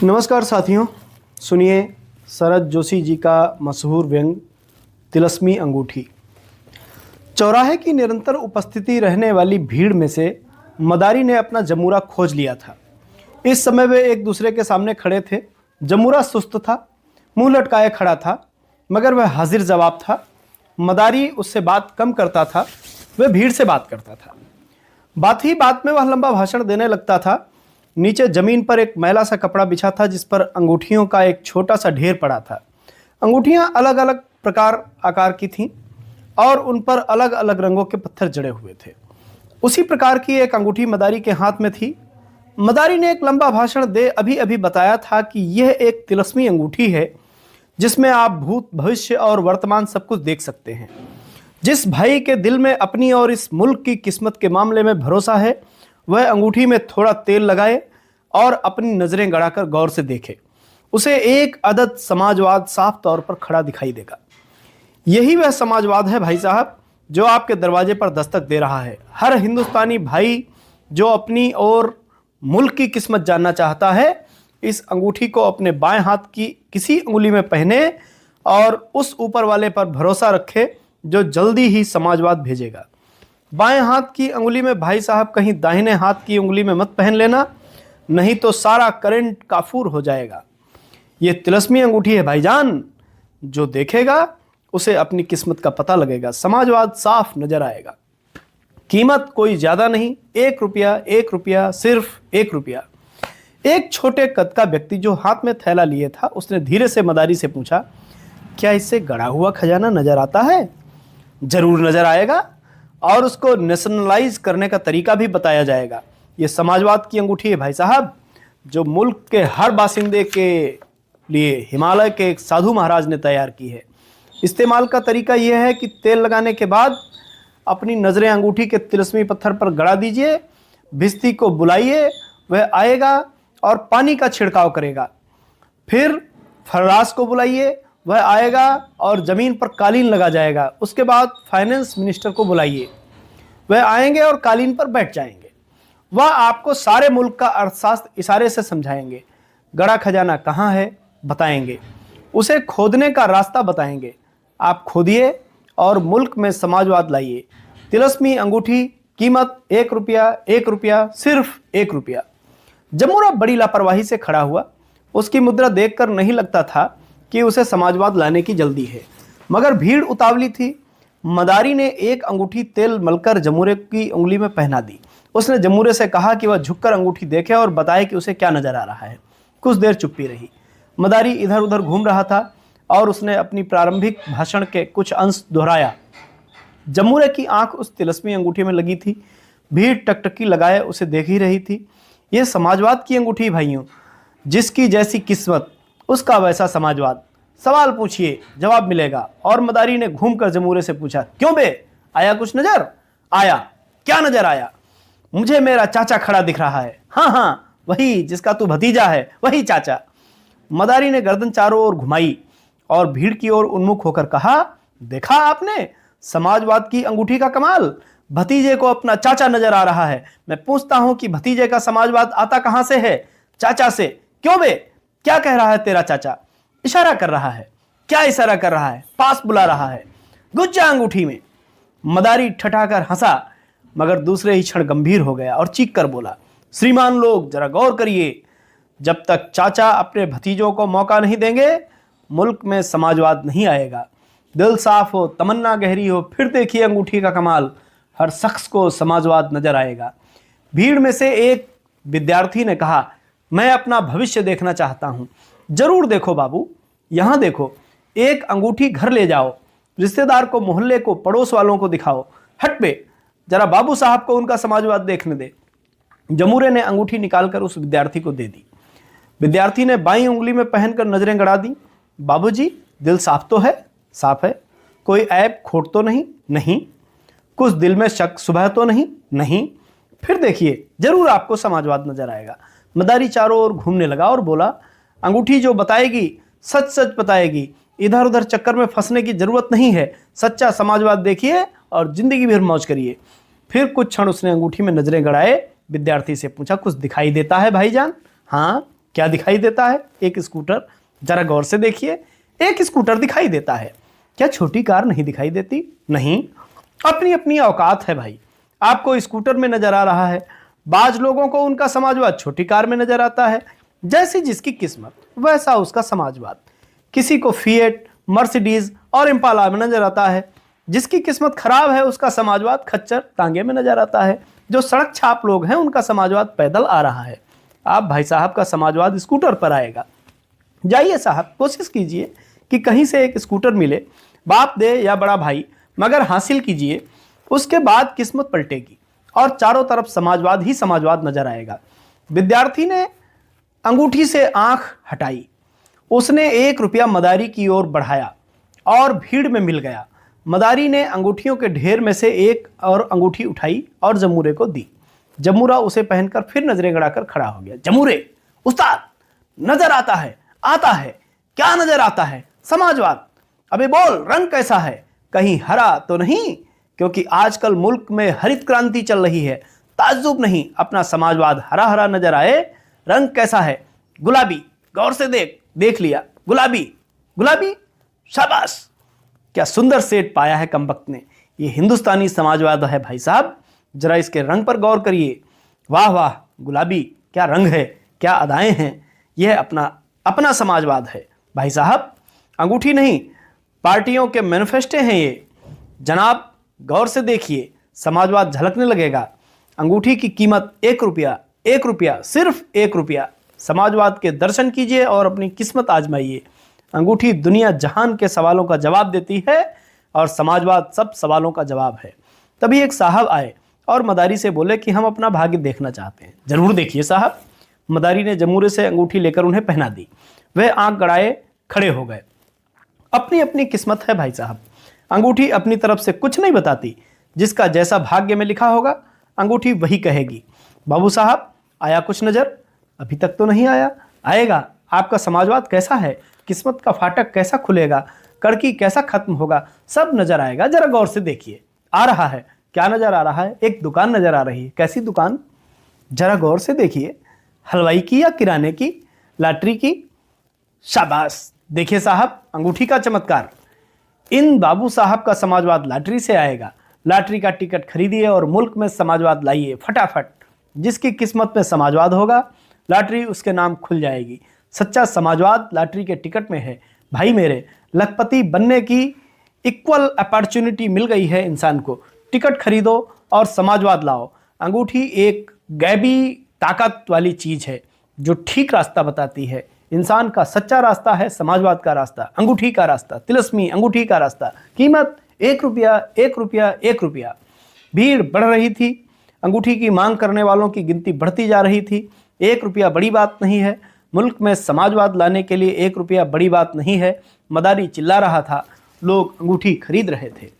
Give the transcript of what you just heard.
नमस्कार साथियों, सुनिए शरद जोशी जी का मशहूर व्यंग तिलस्मी अंगूठी। चौराहे की निरंतर उपस्थिति रहने वाली भीड़ में से मदारी ने अपना जमूरा खोज लिया था। इस समय वे एक दूसरे के सामने खड़े थे। जमूरा सुस्त था, मुंह लटकाए खड़ा था, मगर वह हाजिर जवाब था। मदारी उससे बात कम करता था, वह भीड़ से बात करता था। बात ही बात में वह लंबा भाषण देने लगता था। नीचे जमीन पर एक मैला सा कपड़ा बिछा था, जिस पर अंगूठियों का एक छोटा सा ढेर पड़ा था। अंगूठियां अलग अलग प्रकार आकार की थीं और उन पर अलग अलग रंगों के पत्थर जड़े हुए थे। उसी प्रकार की एक अंगूठी मदारी के हाथ में थी। मदारी ने एक लंबा भाषण दे अभी अभी बताया था कि यह एक तिलस्मी अंगूठी है, जिसमें आप भूत, भविष्य और वर्तमान सब कुछ देख सकते हैं। जिस भाई के दिल में अपनी और इस मुल्क की किस्मत के मामले में भरोसा है, वह अंगूठी में थोड़ा तेल लगाए और अपनी नजरें गड़ाकर गौर से देखे। उसे एक अदद समाजवाद साफ तौर पर खड़ा दिखाई देगा। यही वह समाजवाद है भाई साहब, जो आपके दरवाजे पर दस्तक दे रहा है। हर हिंदुस्तानी भाई जो अपनी और मुल्क की किस्मत जानना चाहता है, इस अंगूठी को अपने बाएं हाथ की किसी उंगली में पहने और उस ऊपर वाले पर भरोसा रखे, जो जल्दी ही समाजवाद भेजेगा। बाएं हाथ की उंगली में भाई साहब कहीं दाहिने हाथ की उंगली में मत पहन लेना, नहीं तो सारा करंट काफूर हो जाएगा। ये तिलस्मी अंगूठी है भाईजान, जो देखेगा उसे अपनी किस्मत का पता लगेगा। समाजवाद साफ नजर आएगा। कीमत कोई ज्यादा नहीं, 1 रुपया, 1 रुपया, सिर्फ 1 रुपया। एक छोटे कद का व्यक्ति जो हाथ में थैला लिए था, उसने धीरे से मदारी से पूछा, क्या इससे गड़ा हुआ खजाना नजर आता है? जरूर नजर आएगा, और उसको नेशनलाइज करने का तरीका भी बताया जाएगा। ये समाजवाद की अंगूठी है भाई साहब, जो मुल्क के हर बासिंदे के लिए हिमालय के एक साधु महाराज ने तैयार की है। इस्तेमाल का तरीका यह है कि तेल लगाने के बाद अपनी नज़रें अंगूठी के तिलस्मी पत्थर पर गड़ा दीजिए। भिश्ती को बुलाइए, वह आएगा और पानी का छिड़काव करेगा। फिर फर्राश को बुलाइए, वह आएगा और ज़मीन पर कालीन लगा जाएगा। उसके बाद फाइनेंस मिनिस्टर को बुलाइए, वह आएंगे और कालीन पर बैठ जाएंगे। वह आपको सारे मुल्क का अर्थशास्त्र इशारे से समझाएंगे। गड़ा खजाना कहाँ है बताएंगे, उसे खोदने का रास्ता बताएंगे। आप खोदिए और मुल्क में समाजवाद लाइए। तिलस्मी अंगूठी, कीमत 1 रुपया, 1 रुपया, सिर्फ 1 रुपया। जमूरा बड़ी लापरवाही से खड़ा हुआ। उसकी मुद्रा देखकर नहीं लगता था कि उसे समाजवाद लाने की जल्दी है, मगर भीड़ उतावली थी। मदारी ने एक अंगूठी तेल मलकर जमूरे की उंगली में पहना दी। उसने जमूरे से कहा कि वह झुककर अंगूठी देखे और बताए कि उसे क्या नजर आ रहा है। कुछ देर चुप्पी रही। मदारी इधर उधर घूम रहा था और उसने अपनी प्रारंभिक भाषण के कुछ अंश दोहराया। जमूरे की आंख उस तिलस्मी अंगूठी में लगी थी। भीड़ टकटकी लगाए उसे देख ही रही थी। यह समाजवाद की अंगूठी भाइयों, जिसकी जैसी किस्मत उसका वैसा समाजवाद। सवाल पूछिए, जवाब मिलेगा। और मदारी ने घूमकर जमूरे से पूछा, क्यों बे, आया कुछ नजर? आया। क्या नजर आया? मुझे मेरा चाचा खड़ा दिख रहा है। हाँ हाँ, वही जिसका तू भतीजा है, वही चाचा। मदारी ने गर्दन चारों ओर घुमाई और भीड़ की ओर उन्मुख होकर कहा, देखा आपने समाजवाद की अंगूठी का कमाल? भतीजे को अपना चाचा नजर आ रहा है। मैं पूछता हूं कि भतीजे का समाजवाद आता कहां से है? चाचा से। क्यों बे, क्या कह रहा है तेरा चाचा? इशारा कर रहा है। क्या इशारा कर रहा है? पास बुला रहा है। घुस जा अंगूठी में। मदारी ठठाकर हंसा, मगर दूसरे ही क्षण गंभीर हो गया और चीख कर बोला, श्रीमान लोग जरा गौर करिए। जब तक चाचा अपने भतीजों को मौका नहीं देंगे, मुल्क में समाजवाद नहीं आएगा। दिल साफ हो, तमन्ना गहरी हो, फिर देखिए अंगूठी का कमाल। हर शख्स को समाजवाद नजर आएगा। भीड़ में से एक विद्यार्थी ने कहा, मैं अपना भविष्य देखना चाहता हूं। जरूर देखो बाबू, यहां देखो। एक अंगूठी घर ले जाओ, रिश्तेदार को, मोहल्ले को, पड़ोस वालों को दिखाओ। हट बे, जरा बाबू साहब को उनका समाजवाद देखने दे। जमूरे ने अंगूठी निकालकर उस विद्यार्थी को दे दी। विद्यार्थी ने बाईं उंगली में पहनकर नजरें गड़ा दी। बाबूजी, दिल साफ तो है? साफ है। कोई ऐब खोट तो नहीं? नहीं। कुछ दिल में शक सुबह तो नहीं? नहीं। फिर देखिए, जरूर आपको समाजवाद नजर आएगा। मदारी चारों ओर घूमने लगा और बोला, अंगूठी जो बताएगी सच सच बताएगी। इधर उधर चक्कर में फंसने की जरूरत नहीं है। सच्चा समाजवाद देखिए और जिंदगी भर मौज करिए। फिर कुछ क्षण उसने अंगूठी में नजरें गड़ाए। विद्यार्थी से पूछा, कुछ दिखाई देता है भाईजान? हाँ। क्या दिखाई देता है? एक स्कूटर। जरा गौर से देखिए, एक स्कूटर दिखाई देता है। क्या छोटी कार नहीं दिखाई देती? नहीं, अपनी अपनी औकात है भाई। आपको स्कूटर में नजर आ रहा है, बाज लोगों को उनका समाजवाद छोटी कार में नजर आता है। जैसी जिसकी किस्मत वैसा उसका समाजवाद। किसी को फिएट, मर्सिडीज और इम्पाला में नजर आता है। जिसकी किस्मत खराब है उसका समाजवाद खच्चर तांगे में नजर आता है। जो सड़क छाप लोग हैं उनका समाजवाद पैदल आ रहा है। आप भाई साहब का समाजवाद स्कूटर पर आएगा। जाइए साहब, कोशिश कीजिए कि कहीं से एक स्कूटर मिले, बाप दे या बड़ा भाई, मगर हासिल कीजिए, उसके बाद किस्मत पलटेगी और चारों तरफ समाजवाद ही समाजवाद नजर आएगा। विद्यार्थी ने अंगूठी से आंख हटाई, उसने 1 रुपया मदारी की ओर बढ़ाया और भीड़ में मिल गया। मदारी ने अंगूठियों के ढेर में से एक और अंगूठी उठाई और जमूरे को दी। जमूरा उसे पहनकर फिर नजरें गड़ाकर खड़ा हो गया। जमूरे, उस्ताद, नजर आता है, आता है। क्या नजर आता है? समाजवाद। अबे बोल, रंग कैसा है? कहीं हरा तो नहीं? क्योंकि आजकल मुल्क में हरित क्रांति चल रही है। ताज्जुब नहीं, अपना समाजवाद हरा हरा नजर आए। रंग कैसा है? गुलाबी। गौर से देख। देख लिया, गुलाबी। गुलाबी, शाबाश। क्या सुंदर सेट पाया है कमबख्त ने। ये हिंदुस्तानी समाजवाद है भाई साहब। जरा इसके रंग पर गौर करिए। वाह वाह, गुलाबी, क्या रंग है, क्या अदाएं हैं। यह अपना अपना समाजवाद है भाई साहब। अंगूठी नहीं, पार्टियों के मैनिफेस्टो हैं ये। जनाब गौर से देखिए, समाजवाद झलकने लगेगा। अंगूठी की कीमत 1 रुपया, 1 रुपया, सिर्फ 1 रुपया। समाजवाद के दर्शन कीजिए और अपनी किस्मत आजमाइए। अंगूठी दुनिया जहान के सवालों का जवाब देती है और समाजवाद सब सवालों का जवाब है। तभी एक साहब आए और मदारी से बोले कि हम अपना भाग्य देखना चाहते हैं। जरूर देखिए साहब। मदारी ने जमूरे से अंगूठी लेकर उन्हें पहना दी। वे आंख गड़ाए खड़े हो गए। अपनी अपनी किस्मत है भाई साहब। अंगूठी अपनी तरफ से कुछ नहीं बताती। जिसका जैसा भाग्य में लिखा होगा अंगूठी वही कहेगी। बाबू साहब, आया कुछ नजर? अभी तक तो नहीं आया, आएगा। आपका समाजवाद कैसा है? किस्मत का फाटक कैसा खुलेगा? कड़की कैसा खत्म होगा? सब नजर आएगा। जरा गौर से देखिए। आ रहा है। क्या नजर आ रहा है? एक दुकान नजर आ रही है। कैसी दुकान? जरा गौर से देखिए। हलवाई की या किराने की? लॉटरी की? शाबाश। देखिए साहब, अंगूठी का चमत्कार। इन बाबू साहब का समाजवाद लॉटरी से आएगा। लॉटरी का टिकट खरीदिए और मुल्क में समाजवाद लाइए फटाफट। जिसकी किस्मत में समाजवाद होगा, लॉटरी उसके नाम खुल जाएगी। सच्चा समाजवाद लॉटरी के टिकट में है। भाई मेरे, लखपति बनने की इक्वल अपॉर्चुनिटी मिल गई है इंसान को। टिकट खरीदो और समाजवाद लाओ। अंगूठी एक गैबी ताकत वाली चीज है जो ठीक रास्ता बताती है। इंसान का सच्चा रास्ता है समाजवाद का रास्ता, अंगूठी का रास्ता, तिलस्मी अंगूठी का रास्ता। कीमत 1 रुपया, 1 रुपया, 1 रुपया। भीड़ बढ़ रही थी। अंगूठी की मांग करने वालों की गिनती बढ़ती जा रही थी। 1 रुपया बड़ी बात नहीं है। मुल्क में समाजवाद लाने के लिए 1 रुपया बड़ी बात नहीं है। मदारी चिल्ला रहा था, लोग अंगूठी खरीद रहे थे।